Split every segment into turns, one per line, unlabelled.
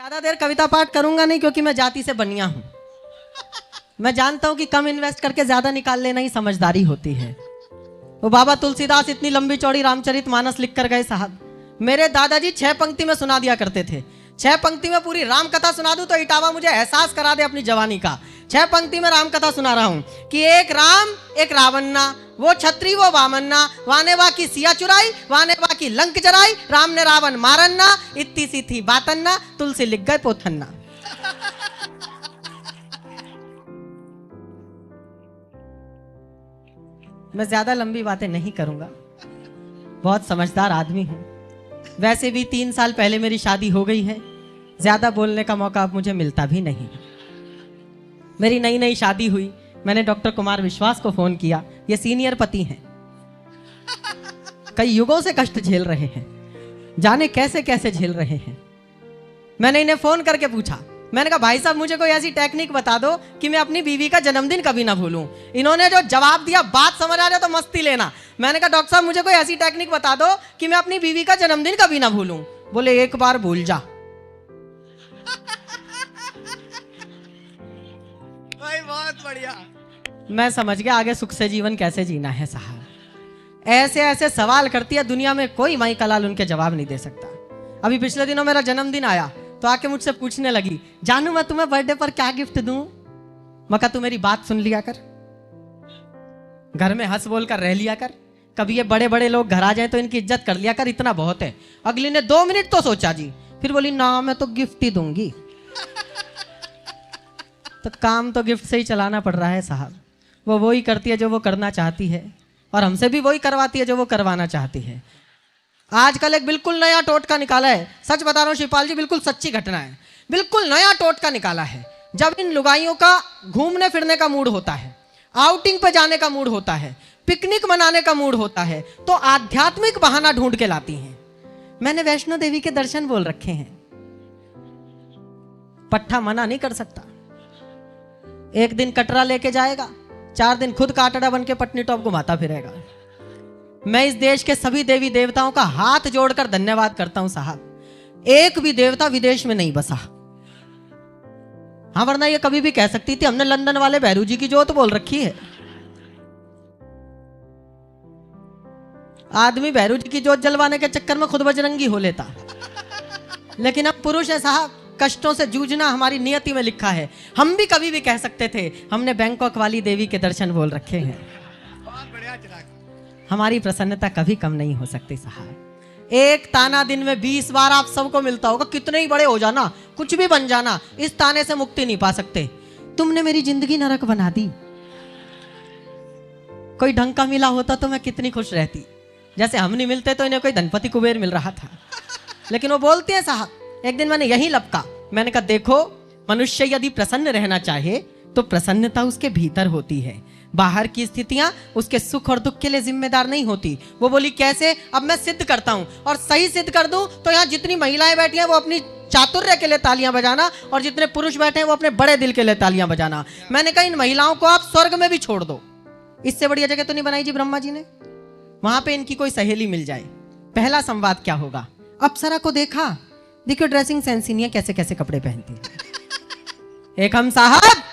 ज्यादा देर कविता पाठ करूंगा नहीं, क्योंकि मैं जाति से बनिया हूं। मैं जानता हूं कि कम इन्वेस्ट करके ज्यादा निकाल लेना ही समझदारी होती है। वो बाबा तुलसीदास इतनी लंबी चौड़ी रामचरितमानस लिख कर गए साहब। मेरे दादाजी 6 पंक्ति में सुना दिया करते थे। 6 पंक्ति में पूरी राम कथा सुना दूं तो इटावा मुझे एहसास करा दे अपनी जवानी का। 6 पंक्ति में राम कथा सुना रहा हूं कि एक राम एक रावन्ना, वो छत्री वो वामन्ना, वाने वा की सिया चुराई, वाने वा की लंक जराई, राम ने रावण मारन्ना, इतनी सी थी बातन्ना, तुलसी लिख गए पोथन्ना। मैं ज्यादा लंबी बातें नहीं करूंगा, बहुत समझदार आदमी हूं। वैसे भी 3 साल पहले मेरी शादी हो गई है, ज्यादा बोलने का मौका अब मुझे मिलता भी नहीं। मेरी नई नई शादी हुई, मैंने डॉक्टर कुमार विश्वास को फोन किया। ये सीनियर पति हैं, कई युगों से कष्ट झेल रहे हैं, जाने कैसे कैसे झेल रहे हैं। मैंने इन्हें फोन करके पूछा, मैंने कहा भाई साहब मुझे कोई ऐसी टेक्निक बता दो कि मैं अपनी बीवी का जन्मदिन कभी ना भूलूं। इन्होंने जो जवाब दिया, बात समझ आ जाए तो मस्ती लेना। मैंने कहा डॉक्टर साहब मुझे कोई ऐसी टेक्निक बता दो कि मैं अपनी बीवी का जन्मदिन कभी ना भूलूं। बोले एक बार भूल जा। बहुत बढ़िया। मैं समझ गया आगे सुख से जीवन कैसे जीना है साहब। ऐसे ऐसे सवाल करती है दुनिया में, कोई माई कलाल उनके जवाब नहीं दे सकता। अभी पिछले दिनों मेरा जन्मदिन आया तो आके मुझसे पूछने लगी, जानू मैं तुम्हें बर्थडे पर क्या गिफ्ट दूं? मैं कहा तू मेरी बात सुन लिया कर, घर में हंस बोल कर रह लिया कर, कभी ये बड़े बड़े लोग घर आ जाए तो इनकी इज्जत कर लिया कर, इतना बहुत है। अगली ने 2 मिनट तो सोचा जी, फिर बोली ना मैं तो गिफ्ट ही दूंगी। तो काम तो गिफ्ट से ही चलाना पड़ रहा है साहब। वो वही करती है जो वो करना चाहती है, और हमसे भी वही करवाती है जो वो करवाना चाहती है। आजकल एक बिल्कुल नया टोटका निकाला है, सच बता रहा हूँ शिवपाल जी, बिल्कुल सच्ची घटना है। बिल्कुल नया टोटका निकाला है। जब इन लुगाइयों का घूमने फिरने का मूड होता है, आउटिंग पे जाने का मूड होता है, पिकनिक मनाने का मूड होता है, तो आध्यात्मिक बहाना ढूंढ के लाती हैं। मैंने वैष्णो देवी के दर्शन बोल रखे हैं, पट्टा मना नहीं कर सकता। एक दिन कटरा लेके जाएगा, 4 दिन खुद काटड़ा बन के पटनी टॉप घुमाता फिरेगा। मैं इस देश के सभी देवी देवताओं का हाथ जोड़कर धन्यवाद करता हूं साहब, एक भी देवता विदेश में नहीं बसा। हाँ वरना ये कभी भी कह सकती थी हमने लंदन वाले भैरू जी की जोत बोल रखी है। आदमी भैरू जी की जोत जलवाने के चक्कर में खुद बजरंगी हो लेता, लेकिन अब पुरुष है साहब, कष्टों से जूझना हमारी नियति में लिखा है। हम भी कभी भी कह सकते थे हमने बैंकॉक वाली देवी के दर्शन बोल रखे हैं। हमारी प्रसन्नता कभी कम नहीं हो सकती साहब। एक ताना दिन में 20 बार आप सबको मिलता होगा, कितने ही बड़े हो जाना, कुछ भी बन जाना, इस ताने से मुक्ति नहीं पा सकते। तुमने मेरी जिंदगी नरक बना दी। कोई ढंग का मिला होता तो मैं कितनी खुश रहती। जैसे हम नहीं मिलते तो इन्हें कोई धनपति कुबेर मिल रहा था। लेकिन वो बोलते हैं साहब, एक दिन मैंने यही लपका, मैंने कहा देखो मनुष्य यदि प्रसन्न रहना चाहे तो प्रसन्नता उसके भीतर होती है, बाहर की स्थितियां उसके सुख और दुख के लिए जिम्मेदार नहीं होती। वो बोली कैसे? अब मैं सिद्ध करता हूं, और सही सिद्ध कर दूं तो यहाँ जितनी महिलाएं बैठी हैं वो अपनी चातुर्य के लिए तालियां बजाना, और जितने पुरुष बैठे हैं वो अपने बड़े दिल के लिए तालियां बजाना। मैंने कहा इन महिलाओं को आप स्वर्ग में भी छोड़ दो, इससे बढ़िया जगह तो नहीं बनाई जी ब्रह्मा जी ने, वहां पे इनकी कोई सहेली मिल जाए। पहला संवाद क्या होगा? अप्सरा को देखा, देखियो ड्रेसिंग सेंस ही नहीं है, कैसे कैसे कपड़े पहनती है। एक हम साहब,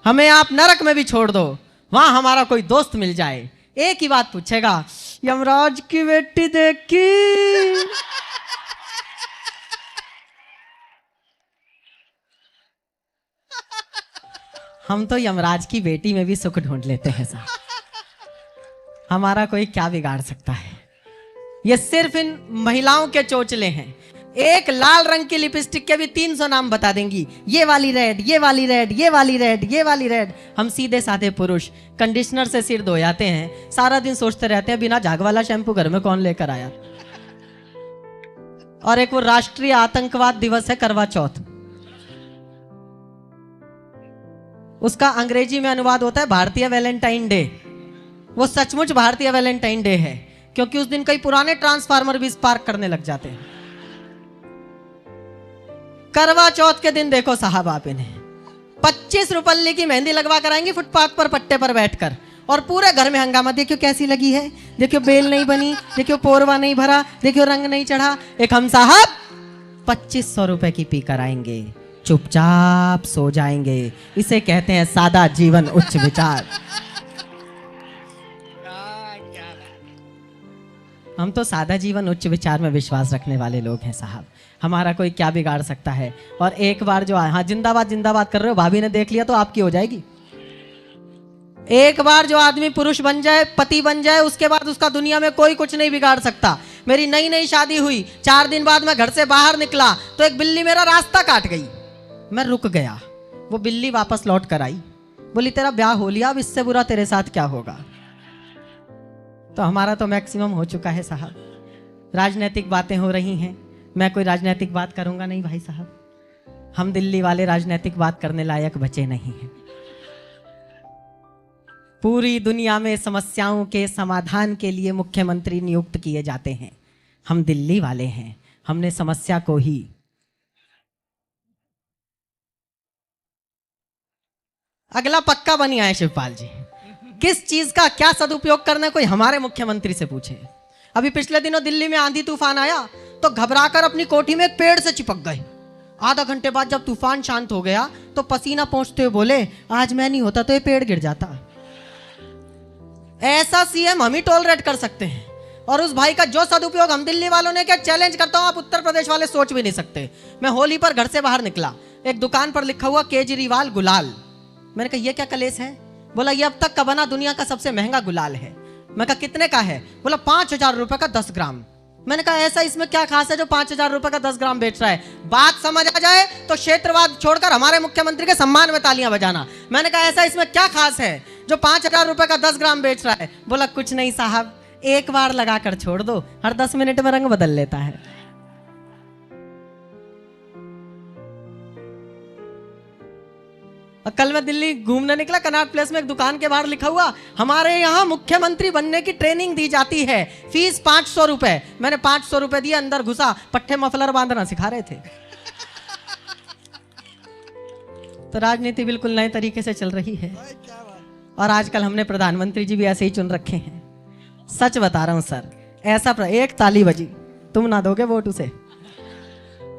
हमें आप नरक में भी छोड़ दो, वहां हमारा कोई दोस्त मिल जाए, एक ही बात पूछेगा, यमराज की बेटी देखी? हम तो यमराज की बेटी में भी सुख ढूंढ लेते हैं साहब, हमारा कोई क्या बिगाड़ सकता है। ये सिर्फ इन महिलाओं के चोचले हैं। एक लाल रंग की लिपस्टिक के भी 300 नाम बता देंगी, ये वाली रेड, ये वाली रेड, ये वाली रेड, ये वाली रेड। हम सीधे साधे पुरुष कंडीशनर से सिर धो जाते हैं, सारा दिन सोचते रहते हैं बिना झाग वाला शैम्पू घर में कौन लेकर आया। और एक वो राष्ट्रीय आतंकवाद दिवस है करवा चौथ, उसका अंग्रेजी में अनुवाद होता है भारतीय वैलेंटाइन डे। वो सचमुच भारतीय वैलेंटाइन डे है, क्योंकि उस दिन कई पुराने ट्रांसफार्मर भी स्पार्क करने लग जाते हैं। करवा चौथ के दिन देखो साहब आप इन्हें 25 रुपये की मेहंदी लगवा कर आएंगी फुटपाथ पर पट्टे पर बैठकर, और पूरे घर में हंगामा, देखियो कैसी लगी है, देखियो बेल नहीं बनी, देखियो पोरवा नहीं भरा, देखियो रंग नहीं चढ़ा। एक हम साहब 2500 रुपए की पी कर आएंगे, चुपचाप सो जाएंगे। इसे कहते हैं सादा जीवन उच्च विचार। हम तो सादा जीवन उच्च विचार में विश्वास रखने वाले लोग हैं साहब। हमारा कोई क्या बिगाड़ सकता है। और एक बार जो हाँ जिंदाबाद जिंदाबाद कर रहे हो, भाभी ने देख लिया तो आपकी हो जाएगी। एक बार जो आदमी पुरुष बन जाए, पति बन जाए, उसके बाद उसका दुनिया में कोई कुछ नहीं बिगाड़ सकता। मेरी नई नई शादी हुई, 4 दिन बाद मैं घर से बाहर निकला तो एक बिल्ली मेरा रास्ता काट गई। मैं रुक गया, वो बिल्ली वापस लौट कर आई, बोली तेरा ब्याह हो लिया, अब इससे बुरा तेरे साथ क्या होगा। तो हमारा तो मैक्सिमम हो चुका है साहब। राजनीतिक बातें हो रही हैं, मैं कोई राजनीतिक बात करूंगा नहीं भाई साहब। हम दिल्ली वाले राजनीतिक बात करने लायक बचे नहीं हैं। पूरी दुनिया में समस्याओं के समाधान के लिए मुख्यमंत्री नियुक्त किए जाते हैं। हम दिल्ली वाले हैं, हमने समस्या को ही अगला पक्का बनी आए। शिवपाल जी, किस चीज का क्या सदुपयोग करना है कोई हमारे मुख्यमंत्री से पूछे। अभी पिछले दिनों दिल्ली में आंधी तूफान आया तो घबराकर अपनी कोठी में एक पेड़ से चिपक गए। आधा घंटे बाद जब तूफान शांत हो गया तो पसीना पोंछते हुए बोले आज मैं नहीं होता तो ये पेड़ गिर जाता। ऐसा सीएम हम ही टॉलरेट कर सकते हैं। और उस भाई का जो सदुपयोग हम दिल्ली वालों ने किया, चैलेंज करता हूं आप उत्तर प्रदेश वाले सोच भी नहीं सकते। मैं होली पर घर से बाहर निकला, एक दुकान पर लिखा हुआ केजरीवाल गुलाल। मैंने कहा ये क्या कलेश है। बोला ये अब तक का बना दुनिया का सबसे महंगा गुलाल है। मैं कहा कितने का है। बोला 5000 रुपए का 10 ग्राम। मैंने कहा ऐसा इसमें क्या खास है जो 5000 रुपए का 10 ग्राम बेच रहा है। बात समझ आ जाए तो क्षेत्रवाद छोड़कर हमारे मुख्यमंत्री के सम्मान में तालियां बजाना। मैंने कहा ऐसा इसमें क्या खास है जो 5000 रुपए का 10 ग्राम बेच रहा है। बोला कुछ नहीं साहब, एक बार लगाकर छोड़ दो, हर 10 मिनट में रंग बदल लेता है। कल मैं दिल्ली घूमने निकला, कनॉट प्लेस में एक दुकान के बाहर लिखा हुआ हमारे यहाँ मुख्यमंत्री बनने की ट्रेनिंग दी जाती है, फीस 500 रुपए। मैंने 500 रुपए दिए, अंदर घुसा, पट्टे मफलर बांधना सिखा रहे थे। तो राजनीति बिल्कुल नए तरीके से चल रही है। और आजकल हमने प्रधानमंत्री जी भी ऐसे ही चुन रखे हैं। सच बता रहा हूं सर, ऐसा एक ताली बजी, तुम ना दोगे वोट उसे,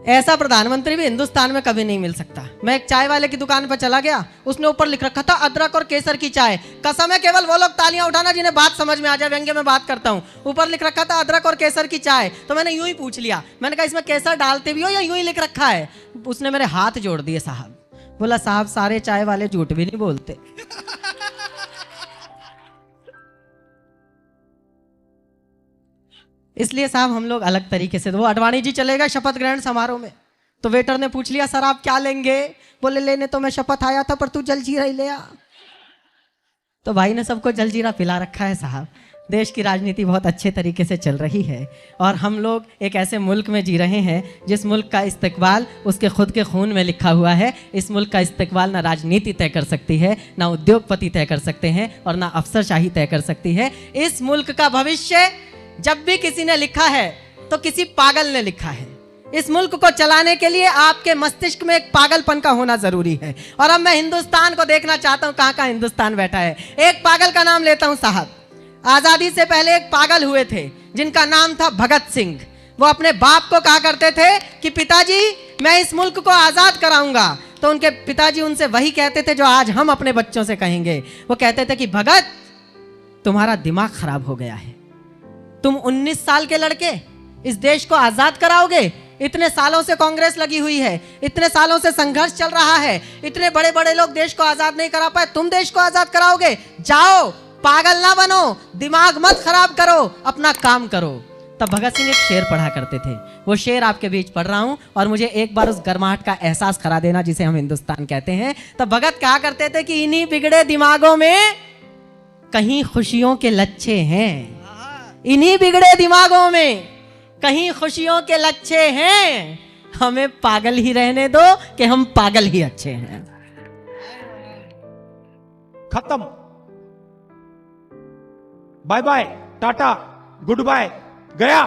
ऐसा प्रधानमंत्री भी हिंदुस्तान में कभी नहीं मिल सकता। मैं एक चाय वाले की दुकान पर चला गया, उसने ऊपर लिख रखा था अदरक और केसर की चाय। कसम है केवल वो लोग तालियां उठाना जिन्हें बात समझ में आ जाए, व्यंग्य में बात करता हूं। ऊपर लिख रखा था अदरक और केसर की चाय। तो मैंने यूं ही पूछ लिया, मैंने कहा इसमें केसर डालते भी हो या यूं ही लिख रखा है। उसने मेरे हाथ जोड़ दिए साहब। बोला साहब सारे चाय वाले झूठ भी नहीं बोलते। इसलिए साहब हम लोग अलग तरीके से। वो अडवाणी जी चलेगा शपथ ग्रहण समारोह में, तो वेटर ने पूछ लिया सर आप क्या लेंगे। बोले लेने तो मैं शपथ आया था पर तू जलजीरा ही ले आ। तो भाई ने सबको जलजीरा पिला रखा है साहब। देश की राजनीति बहुत अच्छे तरीके से चल रही है और हम लोग एक ऐसे मुल्क में जी रहे हैं जिस मुल्क का इस्तिकबाल उसके खुद के खून में लिखा हुआ है। इस मुल्क का इस्तिकबाल ना राजनीति तय कर सकती है, ना उद्योगपति तय कर सकते हैं और ना अफसरशाही तय कर सकती है। इस मुल्क का भविष्य जब भी किसी ने लिखा है तो किसी पागल ने लिखा है। इस मुल्क को चलाने के लिए आपके मस्तिष्क में एक पागलपन का होना जरूरी है। और अब मैं हिंदुस्तान को देखना चाहता हूं, कहां कहां हिंदुस्तान बैठा है। एक पागल का नाम लेता हूं साहब। आजादी से पहले एक पागल हुए थे जिनका नाम था भगत सिंह। वो अपने बाप को कहा करते थे कि पिताजी मैं इस मुल्क को आजाद कराऊंगा। तो उनके पिताजी उनसे वही कहते थे जो आज हम अपने बच्चों से कहेंगे। वो कहते थे कि भगत तुम्हारा दिमाग खराब हो गया है, तुम 19 साल के लड़के इस देश को आजाद कराओगे। इतने सालों से कांग्रेस लगी हुई है, इतने सालों से संघर्ष चल रहा है, इतने बड़े बड़े लोग देश को आजाद नहीं करा पाए, तुम देश को आजाद कराओगे। जाओ पागल ना बनो, दिमाग मत खराब करो, अपना काम करो। तब भगत सिंह एक शेर पढ़ा करते थे, वो शेर आपके बीच पढ़ रहा हूं और मुझे एक बार उस गर्माहट का एहसास करा देना जिसे हम हिंदुस्तान कहते हैं। तब भगत कहा करते थे कि इन्हीं बिगड़े दिमागों में कहीं खुशियों के लच्छे हैं, इन्हीं बिगड़े दिमागों में कहीं खुशियों के लच्छे हैं। हमें पागल ही रहने दो कि हम पागल ही अच्छे हैं।
खत्म, bye bye, tata, good bye, गया।